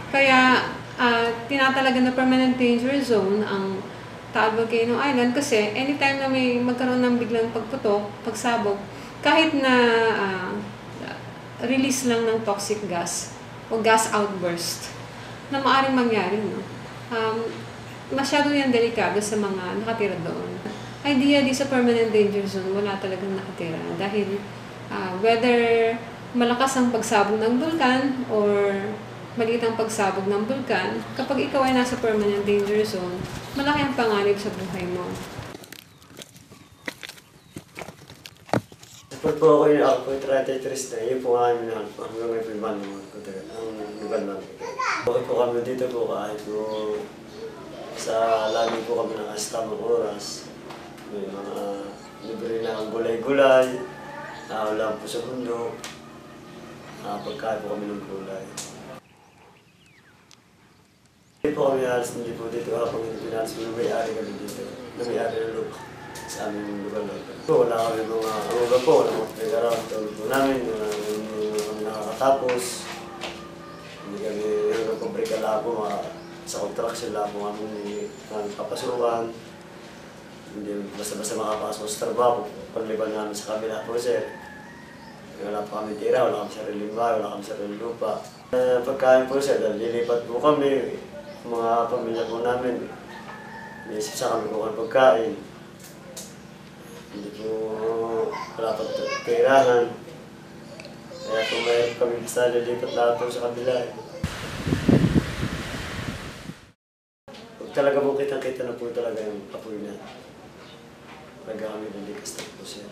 Kaya tinatalaga na permanent danger zone ang Taal Volcano Island kasi anytime na may magkaroon ng biglang pagputok, pagsabog, kahit na release lang ng toxic gas o gas outburst na maaaring mangyari, no? Masyado yan delikado sa mga nakatira doon. Ideally sa permanent danger zone, wala talagang nakatira dahil whether malakas ang pagsabog ng bulkan or maliit ang pagsabog ng bulkan, kapag ikaw ay nasa permanent danger zone, malaki ang panganib sa buhay mo. Pag po ako yung ako, 33 na, yun po nga namin hanggang may pulman ang lugar namin. Bakit po kami dito po kahit po sa lagi po kami ng tamang oras. May mga libre na ang gulay-gulay, wala po sa bundok, pagkain po kami ng gulay. Hindi po kami halos hindi po dito habang hindi pinalas po may-ari kami dito, na may-ari ng lupa sa aming lugar na ito. Wala kami mga aruga po, wala mga pagkaraw, tulad po namin, kami nakakatapos. Hindi kami nagpabrika lang po, sa contraction lang po kami papasukan. Hindi basta-basta makapasok sa trabaho, pagliban namin sa kabila po sir. Wala po kami tira, wala kami sariling bahay, wala kami sariling lupa. Pagkain po sir, lilipat po kami. Mga pamilya po namin, iisip sa kami kung ano pagkain. Hindi po wala pa tirahan. Kaya kung mayroon kami basta lilipat lahat po sa kabila. Pag talaga po kitang-kita na po talaga yung apoy na. Talaga kami nalikas na po siya.